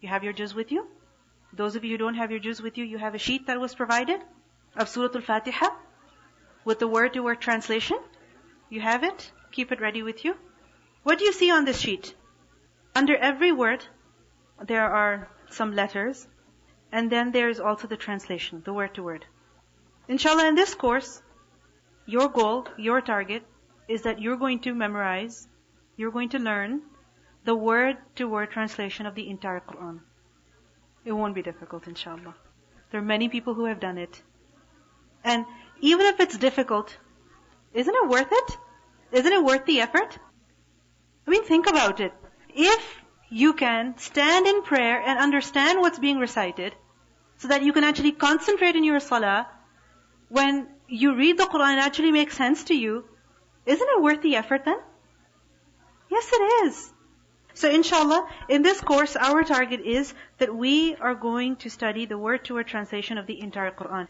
You have your juz with you? Those of you who don't have your juz with you, you have a sheet that was provided of Surah Al-Fatiha with the word-to-word translation. You have it. Keep it ready with you. What do you see on this sheet? Under every word, there are some letters, and then there is also the translation, the word-to-word. Inshallah, in this course, your goal, your target, is that you're going to memorize, you're going to learn the word-to-word translation of the entire Quran. It won't be difficult, inshallah. There are many people who have done it. And even if it's difficult, isn't it worth it? Isn't it worth the effort? I mean, think about it. If you can stand in prayer and understand what's being recited, so that you can actually concentrate in your salah, when you read the Quran, it actually makes sense to you, isn't it worth the effort then? Yes, it is. So inshallah, in this course, our target is that we are going to study the word-to-word translation of the entire Quran.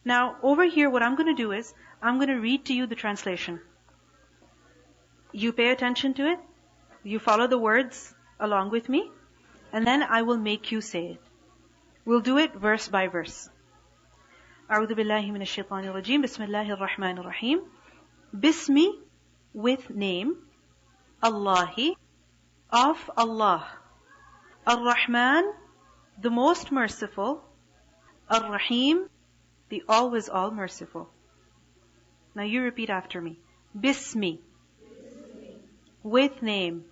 Now, over here, what I'm going to do is, I'm going to read to you the translation. You pay attention to it, you follow the words along with me, and then I will make you say it. We'll do it verse by verse. أعوذ بالله من الشيطان الرجيم. بسم الله الرحمن الرحيم. Bismi, with name, Allahi, of Allah. Ar-Rahman, the most merciful. Ar-Rahim, the always all merciful. Now you repeat after me. Bismi, with name,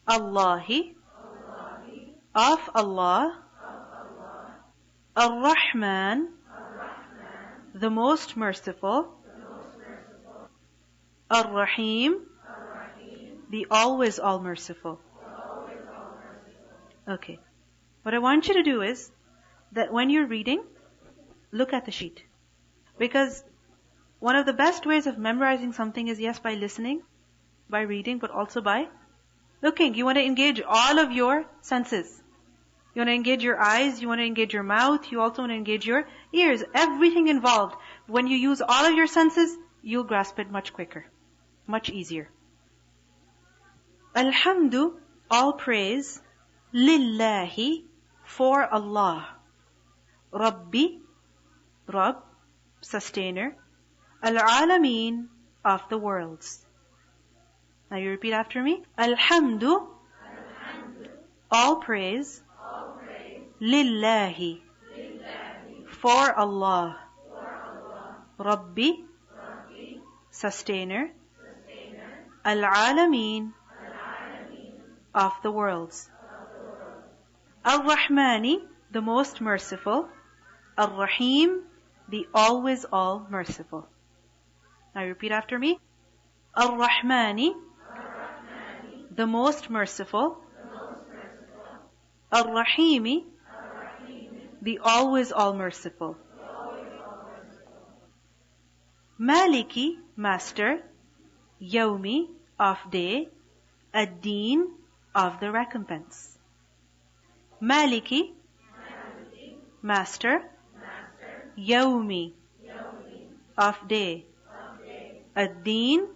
Allahi, of Allah. Ar-Rahman, the most merciful. Ar-Rahim, the always all merciful. Okay. What I want you to do is, that when you're reading, look at the sheet. Because one of the best ways of memorizing something is, yes, by listening, by reading, but also by looking. You want to engage all of your senses. You want to engage your eyes, you want to engage your mouth, you also want to engage your ears. Everything involved. When you use all of your senses, you'll grasp it much quicker, much easier. Alhamdu, all praise, lillahi, for Allah. Rabbi, Rabb, sustainer, al-alameen, of the worlds. Now you repeat after me. Alhamdu, all praise, lillahi, for Allah. Rabbi, sustainer, al-alameen, of the worlds. Ar-Rahmani, the most merciful. Ar-Rahim, the always all merciful. Now repeat after me. Ar-Rahmani, the most merciful. Ar-Rahimi, the always all merciful. Maliki, master. Yawmi, of day. Ad-Din, of the recompense. Maliki, master. Yawmi, of day. Ad-Din,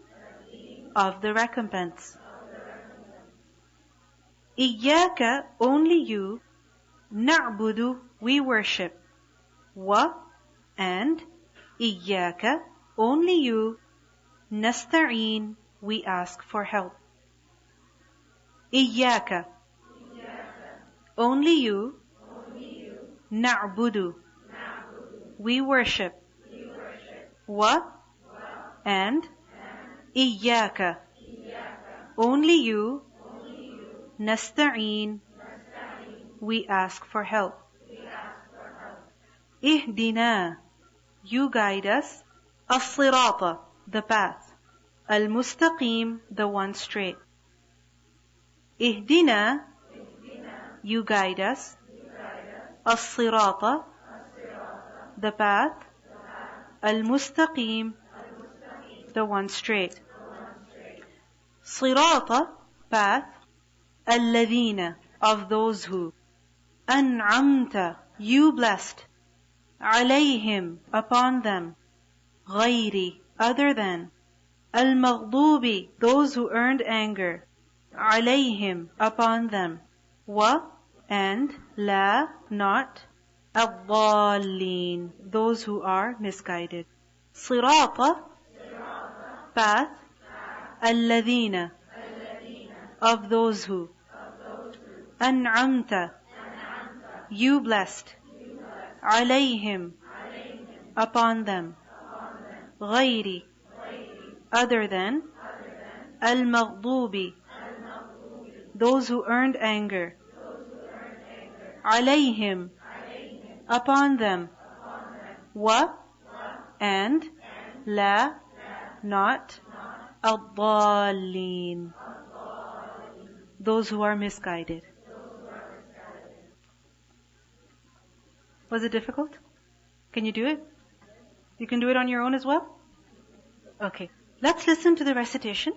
of the recompense. Iyyaka, only you. Na'budu, we worship. Wa, and. Iyyaka, only you. Nasta'een, we ask for help. Iyyaka, only you. Na'budu, we worship. Wa, and. Iyyaka, only you. Nasta'een, we ask for help. Ihdina, you guide us. As-sirata, the path. Al-mustaqim, the one straight. Ihdina, you guide us. As-sirata, the path. Al-mustaqim, the one straight. Sirata, path. Alladhina, of those who. An'amta, you blessed. Alayhim, upon them. Ghayri, other than. Al-maghdubi, those who earned anger. Alayhim, upon them. wa, and la, not, الضالين, those who are misguided. صراط, path, الذين, of those who, أنعمت, you blessed, عليهم, upon them, غير, other than, المغضوب, those who earned anger, عليهم, upon them, wa, and, la, not, الضالين, those who are misguided. Was it difficult? Can you do it? You can do it on your own as well? Okay. Let's listen to the recitation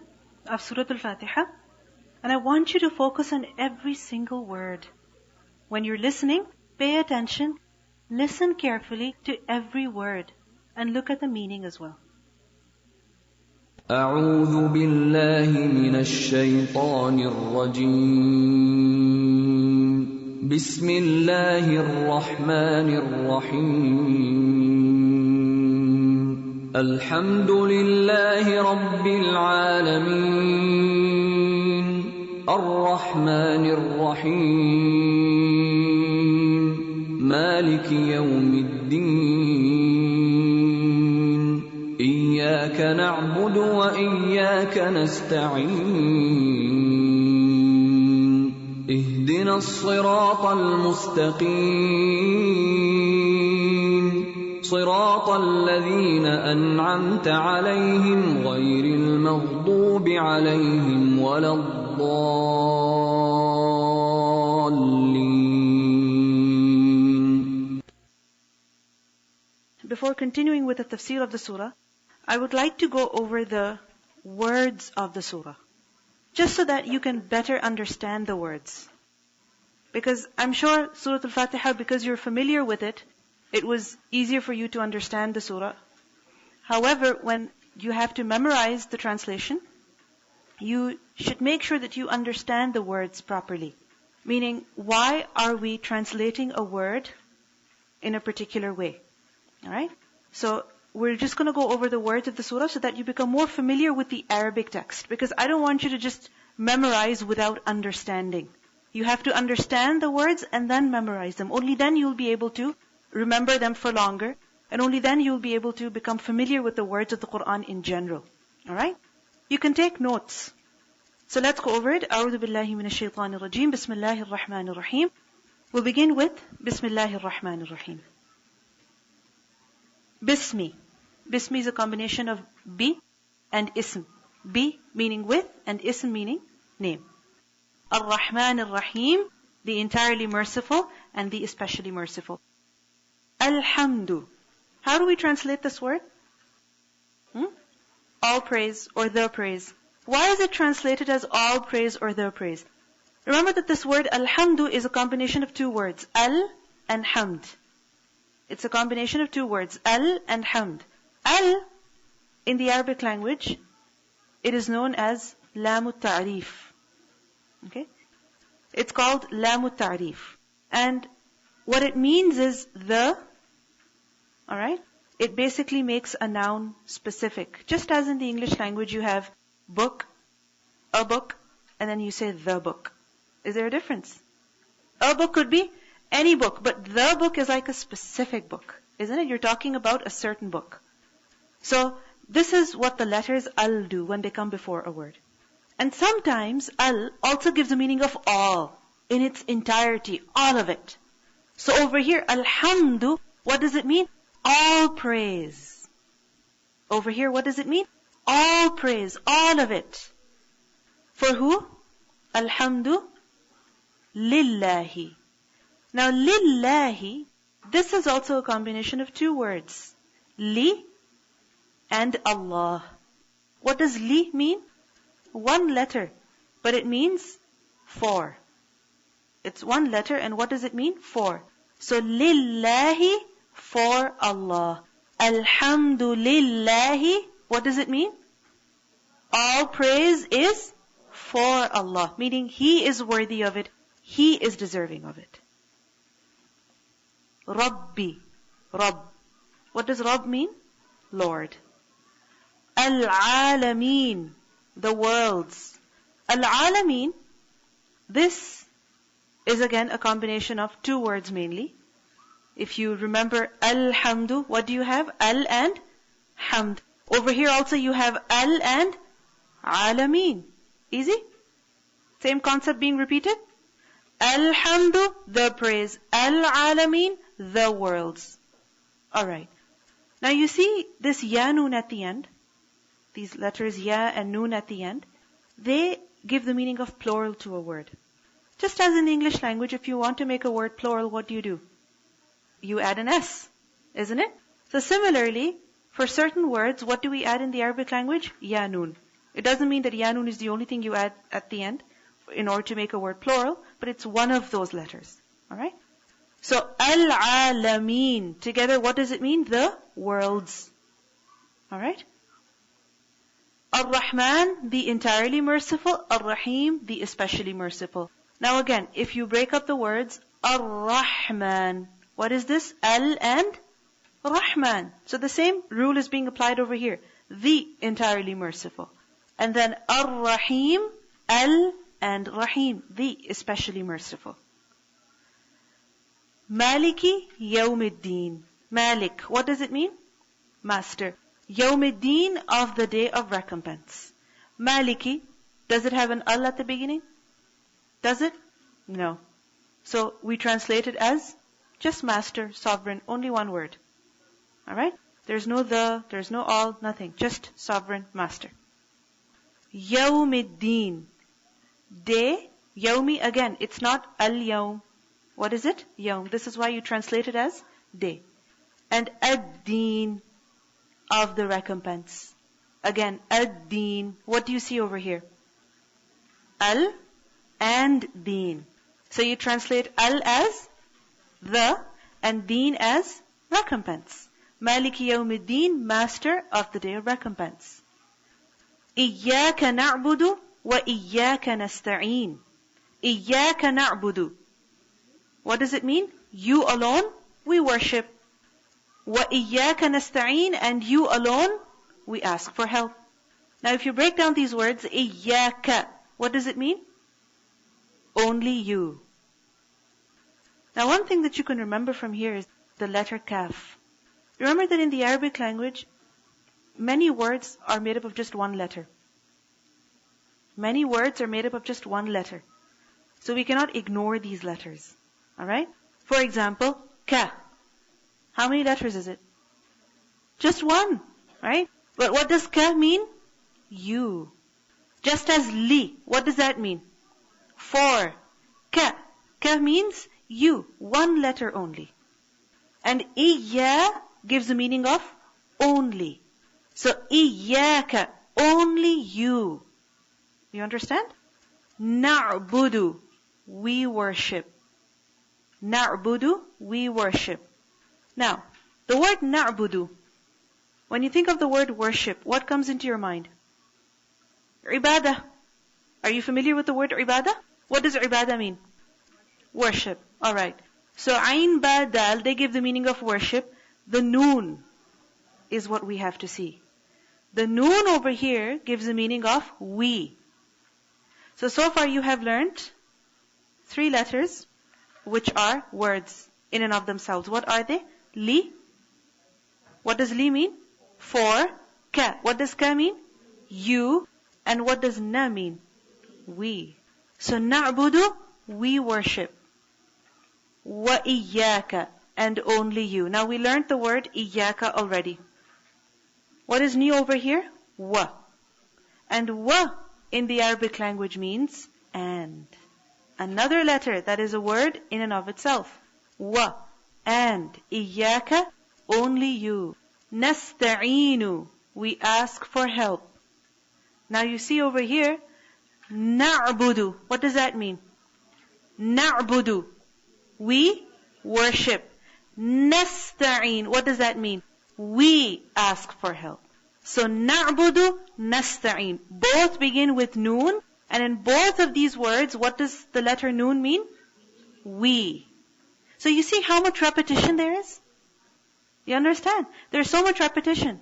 of Surah Al-Fatiha. And I want you to focus on every single word. When you're listening, pay attention, listen carefully to every word, and look at the meaning as well. أعوذ بالله من الشيطان الرجيم. بسم الله الرحمن الرحيم. الحمد لله رب العالمين. الرحمن الرحيم. مالك يوم الدين. إياك نعبد وإياك نستعين. اهدنا الصراط المستقيم. صراط الذين أنعمت عليهم غير المغضوب عليهم ولا الضالين. Before continuing with the tafsir of the surah, I would like to go over the words of the surah, just so that you can better understand the words. Because I'm sure Surah Al-Fatiha, because you're familiar with it, it was easier for you to understand the surah. However, when you have to memorize the translation, you should make sure that you understand the words properly. Meaning, why are we translating a word in a particular way? Alright? So, we're just going to go over the words of the surah so that you become more familiar with the Arabic text. Because I don't want you to just memorize without understanding. You have to understand the words and then memorize them. Only then you'll be able to remember them for longer. And only then you'll be able to become familiar with the words of the Quran in general. Alright? You can take notes. So let's go over it. أعوذ بالله من الشيطان الرجيم. بسم الله الرحمن الرحيم. We'll begin with بسم الله الرحمن الرحيم. Bismi. Bismi is a combination of bi and ism. Bi meaning with and ism meaning name. Ar-Rahman Ar-Rahim, the entirely merciful and the especially merciful. Alhamdu. How do we translate this word? All praise or the praise. Why is it translated as all praise or the praise? Remember that this word Alhamdu is a combination of two words. Al and Hamd. It's a combination of two words, al and hamd. Al, in the Arabic language, it is known as lamut ta'rif. Okay? It's called lamut ta'rif. And what it means is the, alright? It basically makes a noun specific. Just as in the English language you have book, a book, and then you say the book. Is there a difference? A book could be any book, but the book is like a specific book, isn't it? You're talking about a certain book. So, this is what the letters al do when they come before a word. And sometimes al also gives the meaning of all, in its entirety, all of it. So over here, alhamdu, what does it mean? All praise. Over here, what does it mean? All praise, all of it. For who? Alhamdu lillahi. Now, lillahi, this is also a combination of two words. Li and Allah. What does li mean? One letter, but it means for. It's one letter, and what does it mean? For. So, lillahi, for Allah. Alhamdulillahi, what does it mean? All praise is for Allah, meaning He is worthy of it. He is deserving of it. Rabbi, Rabb. What does Rabb mean? Lord. Al-Alameen, the worlds. Al-Alameen, this is again a combination of two words mainly. If you remember Alhamdu, what do you have? Al and Hamd. Over here also you have Al and Alameen. Easy? Same concept being repeated. Alhamdu, the praise. Al-Alameen, the worlds. Alright. Now you see this Ya Noon at the end. These letters Ya and Noon at the end. They give the meaning of plural to a word. Just as in the English language, if you want to make a word plural, what do? You add an S, isn't it? So similarly, for certain words, what do we add in the Arabic language? Ya Noon. It doesn't mean that Ya Noon is the only thing you add at the end in order to make a word plural, but it's one of those letters. Alright? So, Al-Alameen. Together, what does it mean? The worlds. Alright? Ar-Rahman, the entirely merciful. Ar-Rahim, the especially merciful. Now again, if you break up the words, Ar-Rahman. What is this? Al and Rahman. So the same rule is being applied over here. The entirely merciful. And then Ar-Rahim, Al and Rahim, the especially merciful. Maliki Yawmiddin. Malik, what does it mean? Master. Yawmiddin, of the day of recompense. Maliki, does it have an al at the beginning? Does it? No. So we translate it as just master, sovereign, only one word. Alright? There's no the, there's no all, nothing. Just sovereign, master. Yawmiddin. Day, Yawmi, again, it's not al-yawm. What is it? Yawm. This is why you translate it as day. And ad-deen, of the recompense. Again, ad-deen. What do you see over here? Al and deen. So you translate al as the and deen as recompense. Maliki Yawmiddin, master of the day of recompense. Iyyaka na'budu wa iyyaka nasta'een. Iyyaka na'budu. What does it mean? You alone we worship. Wa iyyaka nasta'een, and you alone we ask for help. Now if you break down these words, iyyaka, what does it mean? Only you. Now one thing that you can remember from here is the letter kaf. Remember that in the Arabic language, many words are made up of just one letter. Many words are made up of just one letter. So we cannot ignore these letters. Alright? For example, ka. How many letters is it? Just one. Right? But what does ka mean? You. Just as li. What does that mean? For. Ka. Ka means you. One letter only. And iyya gives the meaning of only. So iyyaka, only you. You understand? Na'budu, we worship. Na'budu, we worship. Now, the word na'budu, when you think of the word worship, what comes into your mind? Ibadah. Are you familiar with the word ibadah? What does ibadah mean? Worship. Alright. So ayn ba dal, they give the meaning of worship. The noon is what we have to see. The noon over here gives the meaning of we. So far you have learned 3 letters which are words in and of themselves. What are they? Li. What does li mean? For. Ka. What does ka mean? You. And what does na mean? We. So na'budu, we worship. Wa iyyaka, and only you. Now we learned the word iyyaka already. What is ni over here? Wa. And wa in the Arabic language means and. Another letter that is a word in and of itself. Wa. And. Iyyaka, only you. Nasta'inu, we ask for help. Now you see over here, na'budu. What does that mean? Na'budu. We worship. Nasta'in. What does that mean? We ask for help. So na'budu, nasta'in. Both begin with noon And in both of these words, what does the letter noon mean? We. So you see how much repetition there is? You understand? There's so much repetition.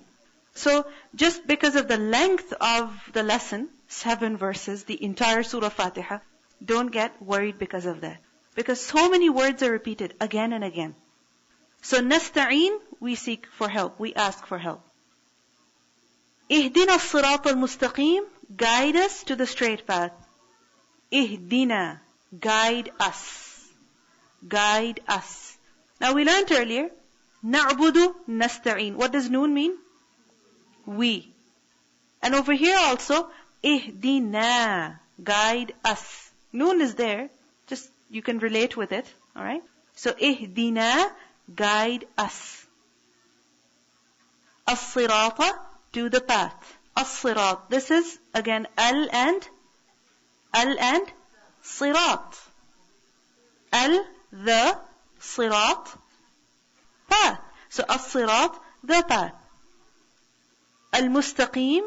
So just because of the length of the lesson, 7 verses, the entire Surah Fatiha, don't get worried because of that. Because so many words are repeated again and again. So nasta'een, we seek for help, we ask for help. Ihdina as-sirat al-mustaqim, guide us to the straight path. Ihdina, guide us. Guide us. Now we learned earlier, na'budu nasta'een. What does noon mean? We. And over here also, ihdina, guide us. Noon is there, just you can relate with it, alright? So ihdina, guide us. As-sirata, to the path. As-sirat. This is again al and sirat. Al, the, sirat, path. So as-sirat, the path. Al-mustaqim,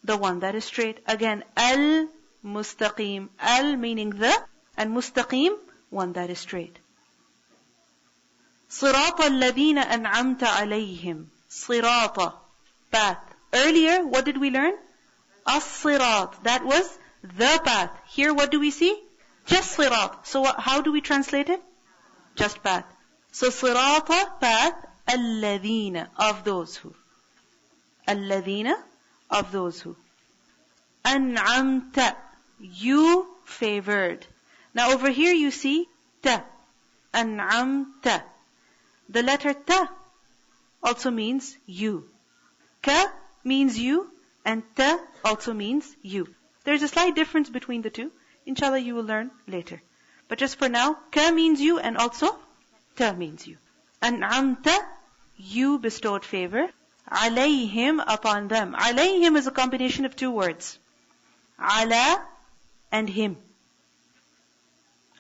the one that is straight. Again, al-mustaqim. Al meaning the, and mustaqim, one that is straight. صراط الذين أنعمت عليهم. صراط, path. Earlier, what did we learn? As-sirat. That was the path. Here, what do we see? Just sirat. So how do we translate it? Just path. So sirata, path, الذين, of those who. الذين, of those who. أنعمت, you favored. Now over here you see ta. أنعمت. The letter ta also means you. Ka means you, and ta also means you. There's a slight difference between the two. Inshallah you will learn later. But just for now, ka means you and also ta means you. An'amta, you bestowed favor. Alayhim, upon them. Alayhim is a combination of two words. Ala and him.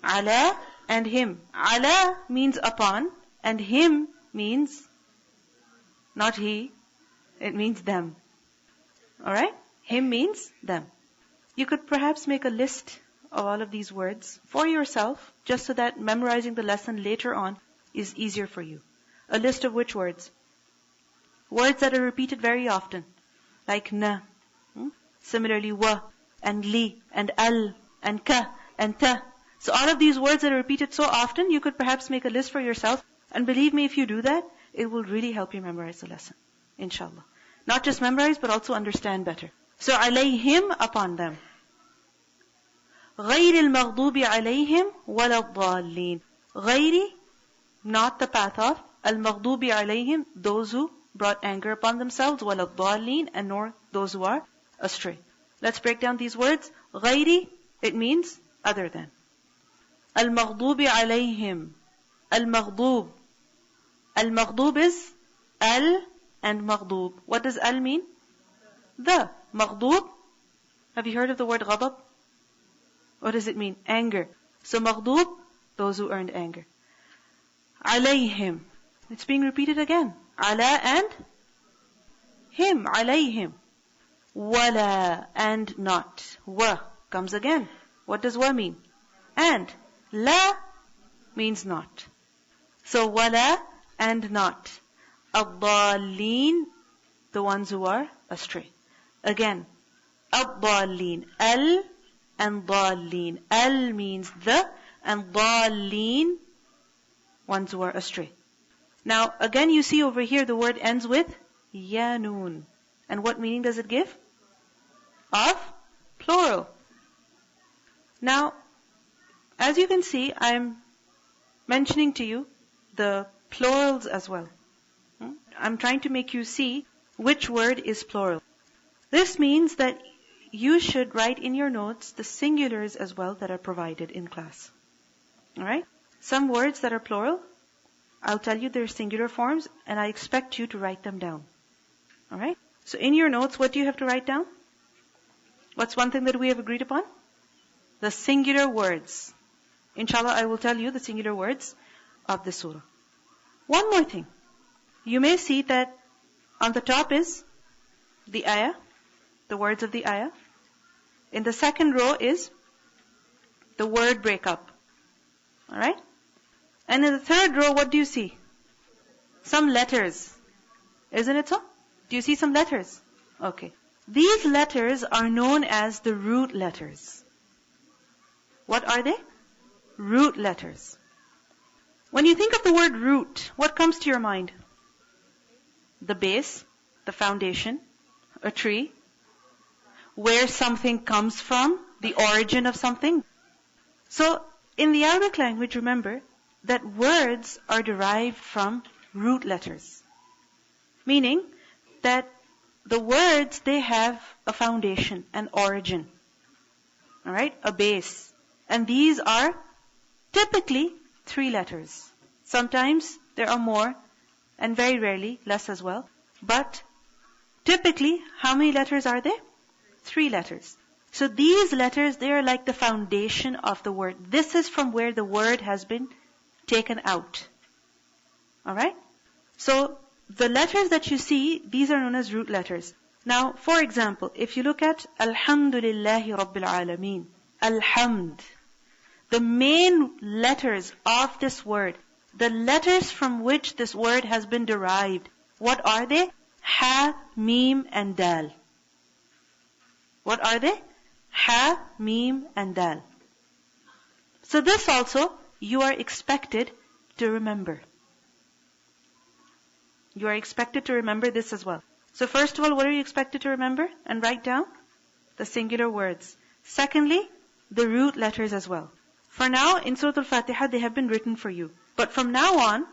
Ala and him. Ala means upon, and him means not he, it means them. Alright? Him means them. You could perhaps make a list of all of these words for yourself, just so that memorizing the lesson later on is easier for you. A list of which words? Words that are repeated very often, like na. Similarly, wa, and li, and al, and ka, and ta. So all of these words that are repeated so often, you could perhaps make a list for yourself. And believe me, if you do that, it will really help you memorize the lesson. Inshallah. Not just memorize, but also understand better. So, alayhim, upon them. غَيْرِ الْمَغْضُوبِ عَلَيْهِمْ وَلَا الضَّالِّينَ. غَيْرِ, not the path of, al-maghdubi alayhim, those who brought anger upon themselves, وَلَا الضَّالِّينَ, and nor those who are astray. Let's break down these words. غَيْرِ, it means other than. Al-maghdubi alayhim. Al-maghdub. Al-maghdub is al and maghdub. What does al mean? The. Maghdub. Have you heard of the word ghadab? What does it mean? Anger. So maghdub, those who earned anger. Alayhim. It's being repeated again. Ala and him. Alayhim. Wala, and not. Wa comes again. What does wa mean? And. La means not. So wala and not. Ad-dallin, the ones who are astray. Again, ad-dallin. Al and dallin. Al means the, and dallin, ones who are astray. Now, again you see over here the word ends with ya noon. And what meaning does it give? Of plural. Now, as you can see, I'm mentioning to you the plurals as well. I'm trying to make you see which word is plural. This means that you should write in your notes the singulars as well that are provided in class. Alright? Some words that are plural, I'll tell you their singular forms, and I expect you to write them down. Alright? So in your notes, what do you have to write down? What's one thing that we have agreed upon? The singular words. Inshallah, I will tell you the singular words of the surah. One more thing. You may see that on the top is the ayah, the words of the ayah. In the second row is the word breakup. Alright? And in the third row, what do you see? Some letters. Isn't it so? Do you see some letters? Okay. These letters are known as the root letters. What are they? Root letters. When you think of the word root, what comes to your mind? The base, the foundation, a tree, where something comes from, the origin of something. So, in the Arabic language, remember that words are derived from root letters. Meaning that the words, they have a foundation, an origin. Alright? A base. And these are typically 3 letters. Sometimes there are more, and very rarely less as well. But typically, how many letters are there? 3 letters. So these letters, they are like the foundation of the word. This is from where the word has been taken out. Alright? So the letters that you see, these are known as root letters. Now, for example, if you look at Alhamdulillahi Rabbil Alameen, Alhamd, the main letters of this word, the letters from which this word has been derived, what are they? Ha, Mim, and Dal. What are they? Ha, Mim, and Dal. So this also, you are expected to remember. You are expected to remember this as well. So first of all, what are you expected to remember and write down? The singular words. Secondly, the root letters as well. For now, in Surah Al-Fatiha, they have been written for you. But from now on,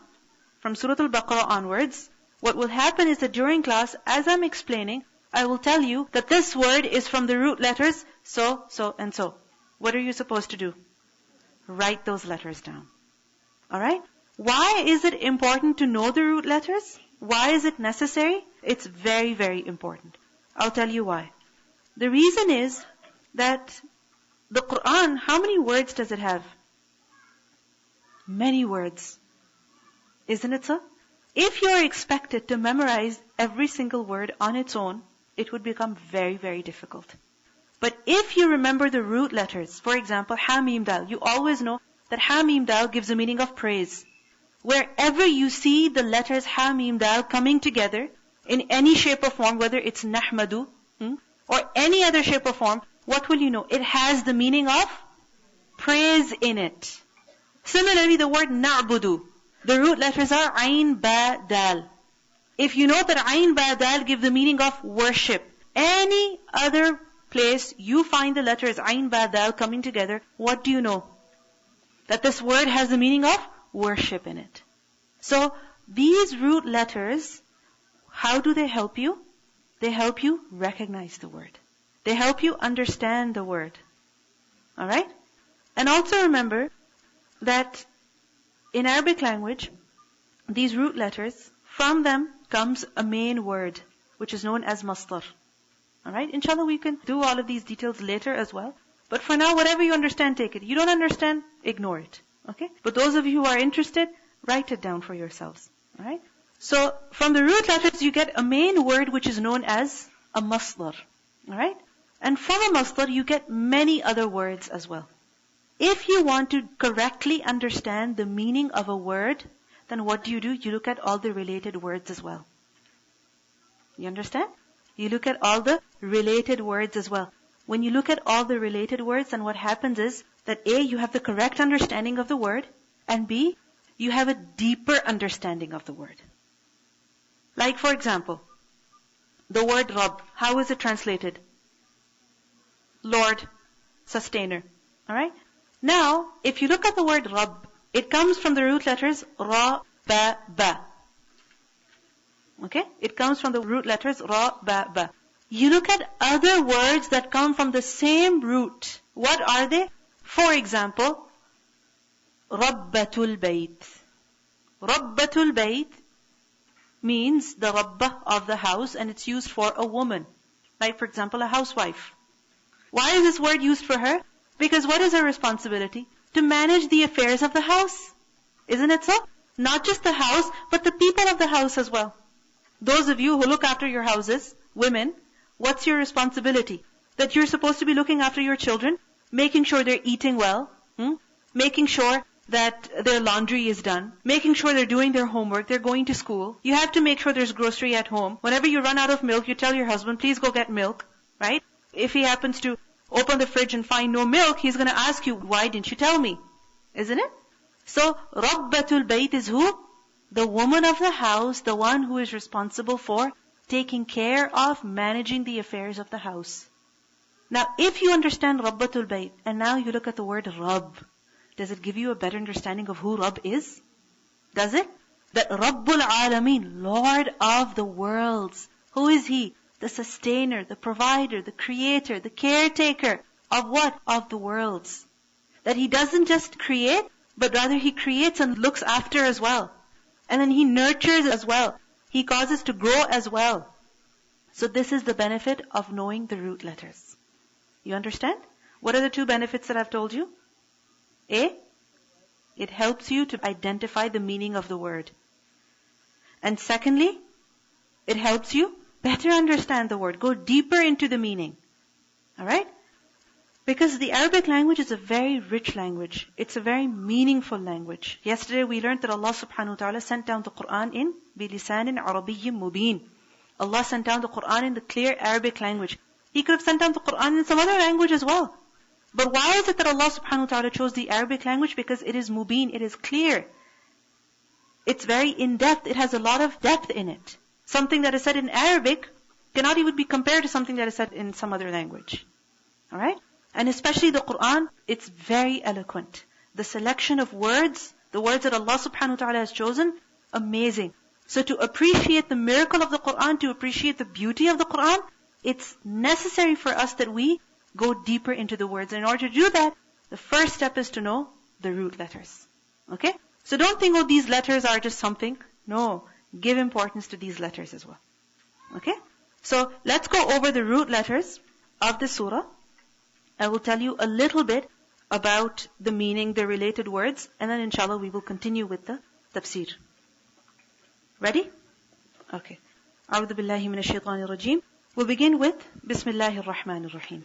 from Surah Al-Baqarah onwards, what will happen is that during class, as I'm explaining, I will tell you that this word is from the root letters, so, so, and so. What are you supposed to do? Write those letters down. Alright? Why is it important to know the root letters? Why is it necessary? It's very, very important. I'll tell you why. The reason is that the Quran, how many words does it have? Many words. Isn't it so? If you're expected to memorize every single word on its own, it would become very, very difficult. But if you remember the root letters, for example, Ha, Mim, Dal, you always know that Ha, Mim, Dal gives the meaning of praise. Wherever you see the letters Ha, Mim, Dal coming together, in any shape or form, whether it's Nahmadu, or any other shape or form, what will you know? It has the meaning of praise in it. Similarly, the word Na'budu, the root letters are Ain, Ba, Dal. If you know that Ain, Ba, Dal give the meaning of worship, any other place you find the letters Ain, Ba, Dal coming together, what do you know? That this word has the meaning of worship in it. So, these root letters, how do they help you? They help you recognize the word. They help you understand the word. Alright? And also remember that in Arabic language, these root letters, from them comes a main word, which is known as masdar. Alright? Inshallah, we can do all of these details later as well. But for now, whatever you understand, take it. You don't understand, ignore it. Okay? But those of you who are interested, write it down for yourselves. Alright? So, from the root letters, you get a main word which is known as a masdar. Alright? And from a masdar, you get many other words as well. If you want to correctly understand the meaning of a word, then what do? You look at all the related words as well. You understand? You look at all the related words as well. When you look at all the related words, then what happens is that A, you have the correct understanding of the word, and B, you have a deeper understanding of the word. Like for example, the word Rabb, how is it translated? Lord, sustainer. Alright? Now, if you look at the word Rabb, it comes from the root letters Ra, Ba, Ba. Okay? It comes from the root letters Ra, Ba, Ba. You look at other words that come from the same root. What are they? For example, Rabbatul Bayt. Rabbatul Bayt means the Rabbah of the house, and it's used for a woman. Like for example, a housewife. Why is this word used for her? Because what is her responsibility? To manage the affairs of the house. Isn't it so? Not just the house, but the people of the house as well. Those of you who look after your houses, women, what's your responsibility? that you're supposed to be looking after your children, making sure they're eating well, making sure that their laundry is done, making sure they're doing their homework, they're going to school. You have to make sure there's grocery at home. Whenever you run out of milk, you tell your husband, please go get milk, right? If he happens to open the fridge and find no milk, he's going to ask you, why didn't you tell me? Isn't it? So, Rabbatul Bayt is who? The woman of the house, the one who is responsible for taking care of managing the affairs of the house. Now, if you understand Rabbatul Bayt, and now you look at the word Rabb, does it give you a better understanding of who Rabb is? Does it? That Rabbul Alameen, Lord of the worlds. Who is He? The sustainer, the provider, the creator, the caretaker of what? Of the worlds. That He doesn't just create, but rather He creates and looks after as well. And then He nurtures as well. He causes to grow as well. So this is the benefit of knowing the root letters. You understand? What are the two benefits that I've told you? A, it helps you to identify the meaning of the word. And secondly, it helps you better understand the word, go deeper into the meaning. Alright? Because the Arabic language is a very rich language. It's a very meaningful language. Yesterday we learned that Allah subhanahu wa ta'ala sent down the Quran in bilisanin arabiyyin mubin. Allah sent down the Quran in the clear Arabic language. He could have sent down the Quran in some other language as well. But why is it that Allah subhanahu wa ta'ala chose the Arabic language? Because it is mubin, it is clear. It's very in-depth, it has a lot of depth in it. Something that is said in Arabic cannot even be compared to something that is said in some other language. Alright? And especially the Quran, it's very eloquent. The selection of words, the words that Allah subhanahu wa ta'ala has chosen, amazing. So to appreciate the miracle of the Quran, to appreciate the beauty of the Quran, it's necessary for us that we go deeper into the words. And in order to do that, the first step is to know the root letters. Okay? So don't think, oh, these letters are just something. No. Give importance to these letters as well. Okay? So let's go over the root letters of the surah. I will tell you a little bit about the meaning, the related words, and then inshallah we will continue with the tafsir. Ready? Okay. أعوذ بالله من الشيطان الرجيم. We'll begin with Bismillahir Rahmanir Rahim.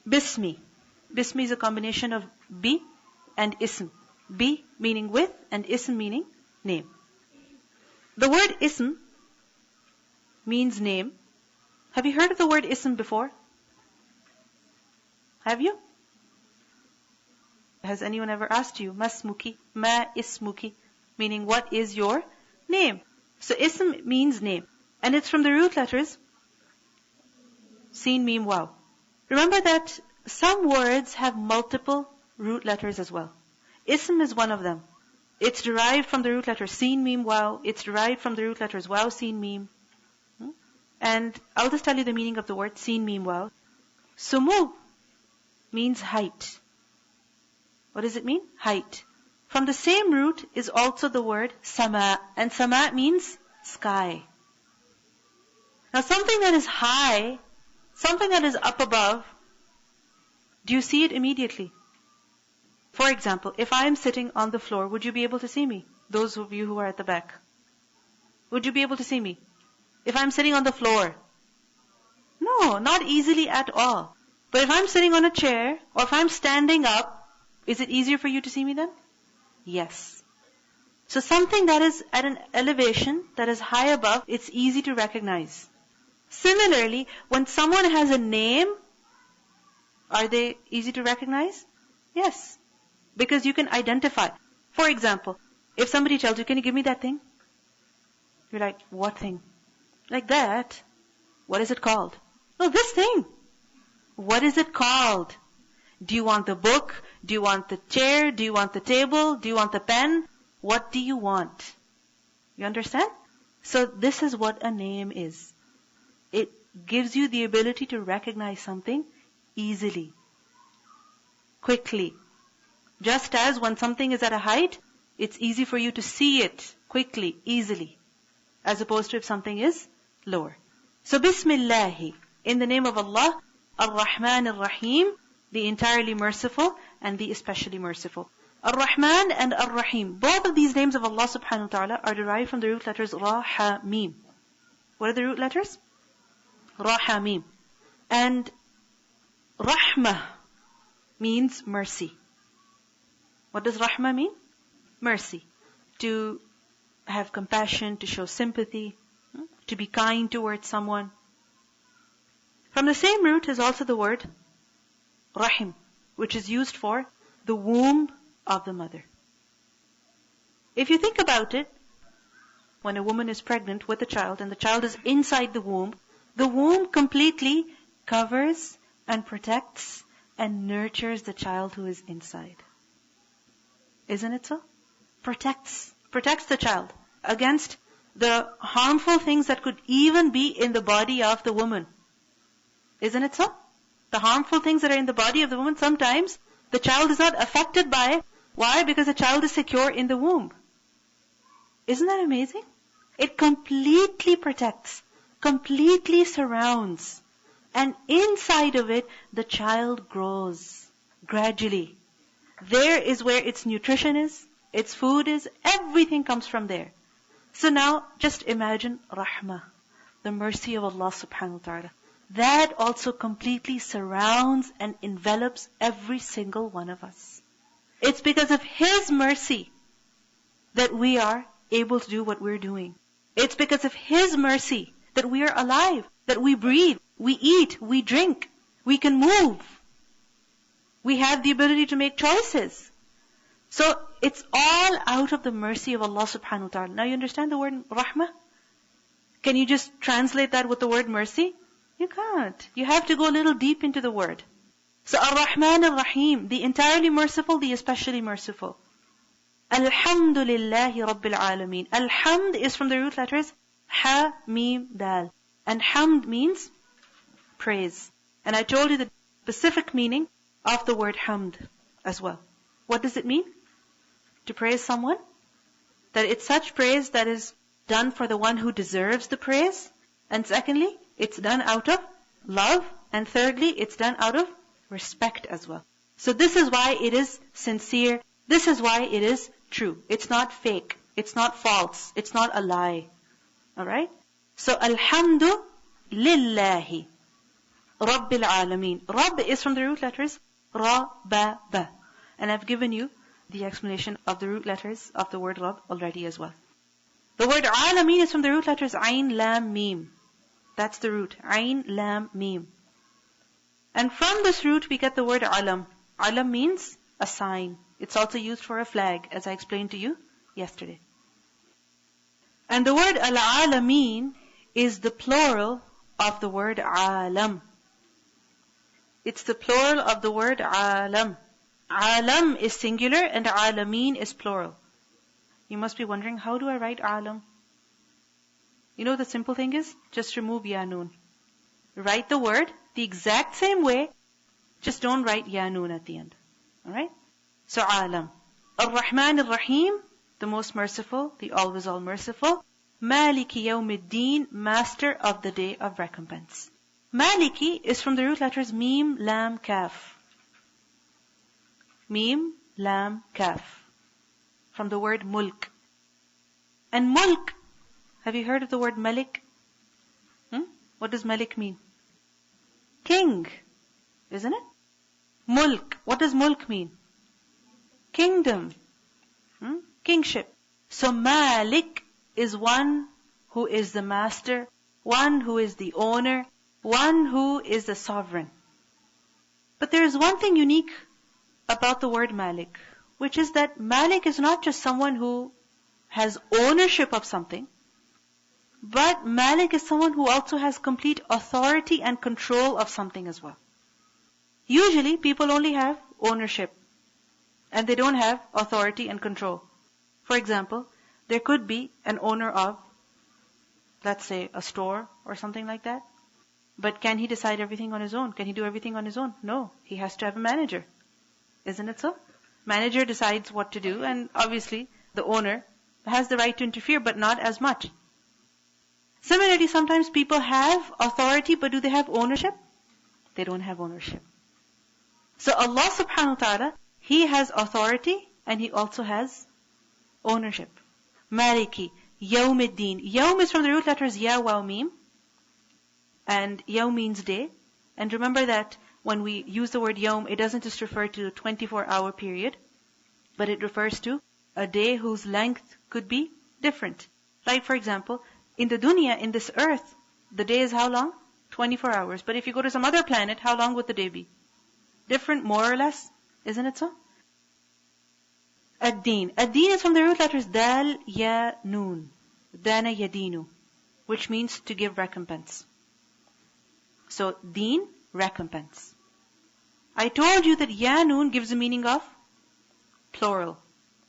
Bismi. Bismi is a combination of bi and ism. Bi meaning with and ism meaning name. The word ism means name. Have you heard of the word ism before? Have you? Has anyone ever asked you, Masmuki, ma ismuki, meaning what is your name? So ism means name. And it's from the root letters Sin, Mim, Waw. Remember that some words have multiple root letters as well. Ism is one of them. It's derived from the root letters Sin, Mim, Waw. It's derived from the root letters Waw, Sin, Mim. And I'll just tell you the meaning of the word Sin, Mim, Waw. Sumu means height. What does it mean? Height. From the same root is also the word sama. And sama means sky. Now something that is high, something that is up above, do you see it immediately? For example, if I am sitting on the floor, would you be able to see me? Those of you who are at the back. Would you be able to see me? If I'm sitting on the floor? No, not easily at all. But if I'm sitting on a chair, or if I'm standing up, is it easier for you to see me then? Yes. So something that is at an elevation, that is high above, it's easy to recognize. Similarly, when someone has a name, are they easy to recognize? Yes. Because you can identify. For example, if somebody tells you, can you give me that thing? You're like, what thing? Like that. What is it called? No, this thing. What is it called? Do you want the book? Do you want the chair? Do you want the table? Do you want the pen? What do you want? You understand? So this is what a name is. It gives you the ability to recognize something easily, quickly. Just as when something is at a height, it's easy for you to see it quickly, easily, as opposed to if something is lower. So Bismillahi, in the name of Allah, Ar-Rahman Ar-Rahim, the entirely merciful and the especially merciful. Ar-Rahman and Ar-Rahim, both of these names of Allah subhanahu wa ta'ala are derived from the root letters Ra, Ha, Mim. What are the root letters? Ra, Ha, Mim. And rahmah means mercy. What does rahmah mean? Mercy. To have compassion, to show sympathy, to be kind towards someone. From the same root is also the word rahim, which is used for the womb of the mother. If you think about it, when a woman is pregnant with a child and the child is inside the womb completely covers and protects and nurtures the child who is inside. Isn't it so? Protects the child against the harmful things that could even be in the body of the woman. Isn't it so? The harmful things that are in the body of the woman, sometimes the child is not affected by it. Why? Because the child is secure in the womb. Isn't that amazing? It completely protects, completely surrounds, and inside of it, the child grows gradually. There is where its nutrition is, its food is, everything comes from there. So now, just imagine rahmah, the mercy of Allah subhanahu wa ta'ala. That also completely surrounds and envelops every single one of us. It's because of His mercy that we are able to do what we're doing. It's because of His mercy that we are alive, that we breathe, we eat, we drink, we can move. We have the ability to make choices. So it's all out of the mercy of Allah subhanahu wa ta'ala. Now you understand the word rahmah? Can you just translate that with the word mercy? You can't. You have to go a little deep into the word. So Ar-Rahman Ar-Rahim, the entirely merciful, the especially merciful. Alhamdulillahi Rabbil Alameen. Alhamd is from the root letters Ha, Mim, Dal. And Hamd means praise. And I told you the specific meaning of the word Hamd as well. What does it mean? To praise someone? That it's such praise that is done for the one who deserves the praise. And secondly, it's done out of love. And thirdly, it's done out of respect as well. So this is why it is sincere. This is why it is true. It's not fake. It's not false. It's not a lie. Alright? So Alhamdu Lillahi Rabbil Alameen. Rabb is from the root letters Ra, Ba, Ba. And I've given you the explanation of the root letters of the word Rabb already as well. The word Alameen is from the root letters Ain, Lam, Mim. That's the root. Ain, Lam, Mim. And from this root we get the word Alam. Alam means a sign. It's also used for a flag, as I explained to you yesterday. And the word Al-Alameen is the plural of the word Alam. It's the plural of the word Alam. Alam is singular and Alameen is plural. You must be wondering, how do I write Alam? You know the simple thing is? Just remove Ya Noon. Write the word the exact same way, just don't write Ya Noon at the end. Alright? So Alam. Ar-Rahman Ar-Rahim, the most merciful, the always all merciful. Maliki Yawmiddin, master of the day of recompense. Maliki is from the root letters Mim, Lam, Kaf. Mim, Lam, Kaf. From the word Mulk. And Mulk, have you heard of the word Malik? What does Malik mean? King, isn't it? Mulk, what does Mulk mean? Kingdom, kingship. So Malik is one who is the master, one who is the owner, one who is the sovereign. But there is one thing unique about the word Malik, which is that Malik is not just someone who has ownership of something, but Malik is someone who also has complete authority and control of something as well. Usually people only have ownership and they don't have authority and control. For example, there could be an owner of, let's say, a store or something like that. But can he decide everything on his own? Can he do everything on his own? No. He has to have a manager. Isn't it so? Manager decides what to do, and obviously the owner has the right to interfere, but not as much. Similarly, sometimes people have authority, but do they have ownership? They don't have ownership. So Allah subhanahu wa ta'ala, He has authority and He also has ownership. Maliki, Yawmiddin. Yawm is from the root letters Ya, Waw, Mim. And Yaw means day. And remember that when we use the word yawm, it doesn't just refer to a 24-hour period, but it refers to a day whose length could be different. Like for example, in the dunya, in this earth, the day is how long? 24 hours. But if you go to some other planet, how long would the day be? Different, more or less. Isn't it so? Ad-Din. Ad-Din is from the root letters Dal, Ya, Noon. Dana Yadinu, which means to give recompense. So, Deen, recompense. I told you that Ya, Noon gives the meaning of plural,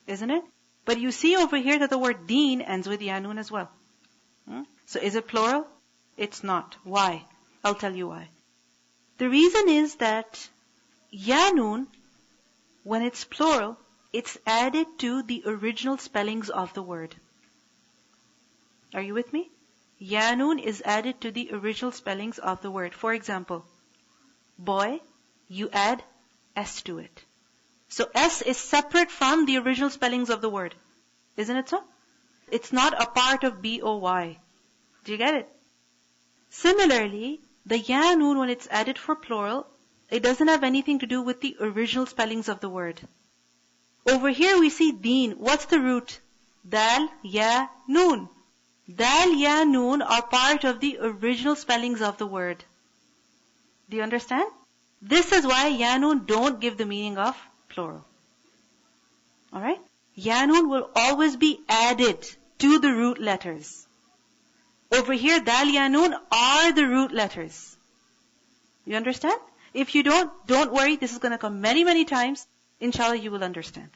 isn't it? But you see over here that the word Deen ends with Ya, Noon as well. So is it plural? It's not. Why? I'll tell you why. The reason is that Ya, Noon, when it's plural, it's added to the original spellings of the word. Are you with me? Ya, Noon is added to the original spellings of the word. For example, boy, you add S to it. So S is separate from the original spellings of the word. Isn't it so? It's not a part of B-O-Y. Do you get it? Similarly, the Ya, Noon, when it's added for plural, it doesn't have anything to do with the original spellings of the word. Over here we see Deen. What's the root? Dal, Ya, Noon. Dal, Ya, Noon are part of the original spellings of the word. Do you understand? This is why Ya, Noon don't give the meaning of plural. Alright? Ya, Noon will always be added to the root letters. Over here, Dal, Ya, Noon are the root letters. You understand? If you don't worry, this is going to come many, many times. Inshallah, you will understand.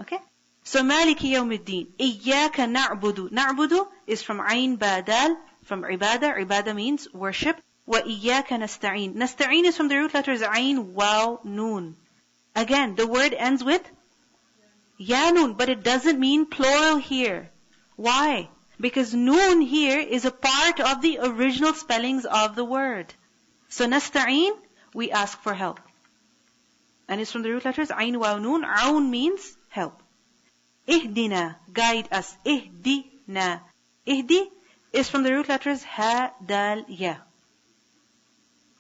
Okay? So, Maliki Yawmiddin. Iyyaka na'budu. Na'budu is from Ain Ba Dal, from Ibadah. Ibadah means worship. Wa iyyaka nasta'in. Nasta'in is from the root letters Ain, Waw, Noon. Again, the word ends with Ya, Noon, but it doesn't mean plural here. Why? Because Noon here is a part of the original spellings of the word. So, nasta'in, we ask for help. And it's from the root letters Ain, Waw, Noon. Aun means help. Ihdina, guide us. Ihdina. Ihdi is from the root letters Ha, Dal, Ya.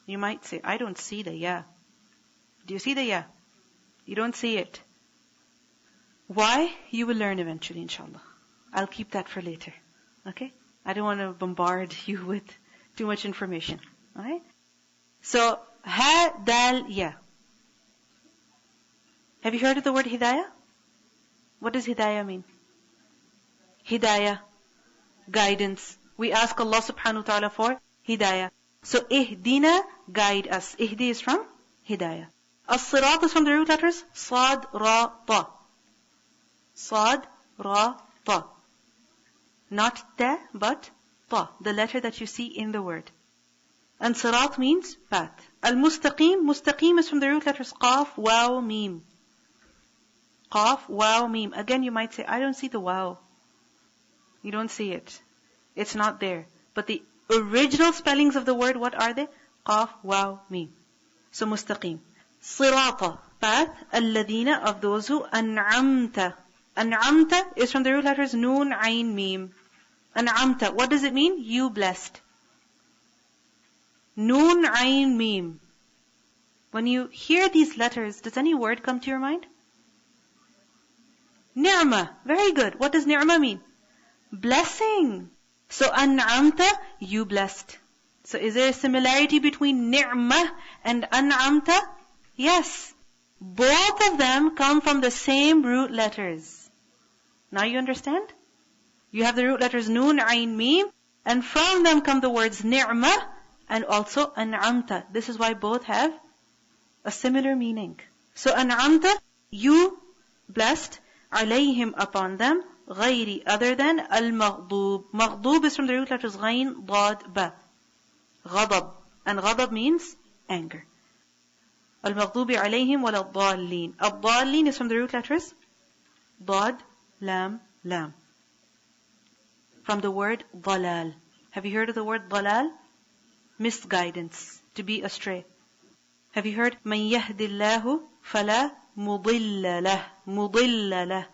You might say, I don't see the Ya. Do you see the Ya? You don't see it. Why? You will learn eventually, inshallah. I'll keep that for later. Okay? I don't want to bombard you with too much information. Alright? So, Ha, Dal, Ya. Have you heard of the word Hidayah? What does Hidayah mean? Hidayah, guidance. We ask Allah subhanahu wa ta'ala for Hidayah. So, Ihdina, guide us. Ihdi is from Hidayah. As-Sirat is from the root letters Sad, Ra, Ta. Sad, Ra, Ta. Not Ta, but Ta, the letter that you see in the word. And Sirat means path. Al-Mustaqim, Mustaqim is from the root letters Qaf, Waw, Mim. Qaf, Waw, Mim. Again, you might say, I don't see the Waw. You don't see it. It's not there. But the original spellings of the word, what are they? Qaf, Waw, Mim. So, Mustaqim. Sirata, path. Alladina, of those who. An'amta. An'amta is from the root letters Noon, Ain, Mim. An'amta. What does it mean? You blessed. Noon, Ain, Mim. When you hear these letters, does any word come to your mind? Ni'mah. Very good. What does ni'mah mean? Blessing. So, an'amta, you blessed. So, is there a similarity between ni'mah and an'amta? Yes. Both of them come from the same root letters. Now you understand? You have the root letters Noon, Ain, Mim, and from them come the words ni'mah and also an'amta. This is why both have a similar meaning. So, an'amta, you blessed, alayhim, upon them, غيري, other than, al-maghdub. Maghdub is from the root letters Ghain, Dad, Ba. Ghadab. And ghadab means anger. Al-maghdubi alayhim wal-dallin. Al-dallin is from the root letters Dad, Lam, Lam. From the word dalal. Have you heard of the word dalal? Misguidance. To be astray. Have you heard man yahdillahu fala mudilla lah. Mudilla lah.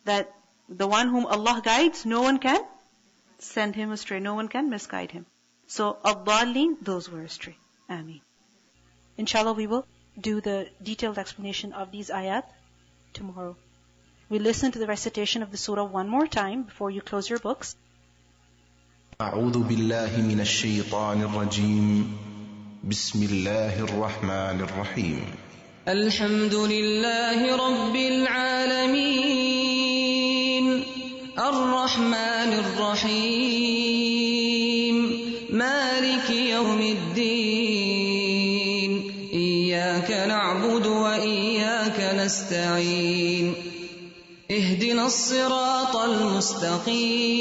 That the one whom Allah guides, no one can send him astray. No one can misguide him. So, ad-dallin, those were astray. Ameen. Inshallah, we will do the detailed explanation of these ayat tomorrow. We listen to the recitation of the surah one more time before you close your books. أعوذ بالله من الشيطان الرجيم بسم الله الرحمن الرحيم الحمد لله رب العالمين الرحمن الرحيم مالك يوم الدين إياك نعبد وإياك نستعين اهدنا الصراط المستقيم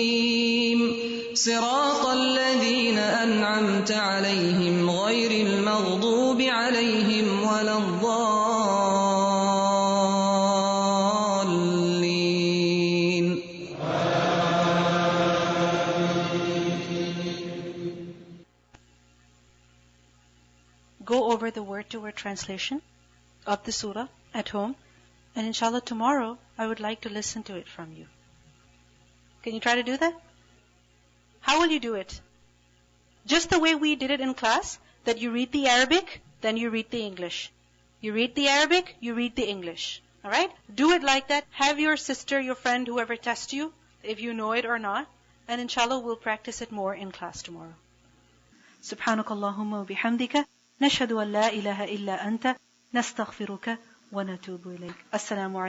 صراط الذين أنعمت عليهم غير المغضوب عليهم ولا الضالين. Go over the word-to-word translation of the surah at home, and inshallah tomorrow I would like to listen to it from you. Can you try to do that? How will you do it? Just the way we did it in class, that you read the Arabic, then you read the English. You read the Arabic, you read the English. Alright? Do it like that. Have your sister, your friend, whoever test you, if you know it or not. And inshallah we'll practice it more in class tomorrow. Subhanakallahumma wa bihamdika. نشهد أن لا إله إلا أنت نستغفرك ونتوب إليك. السلام عليكم.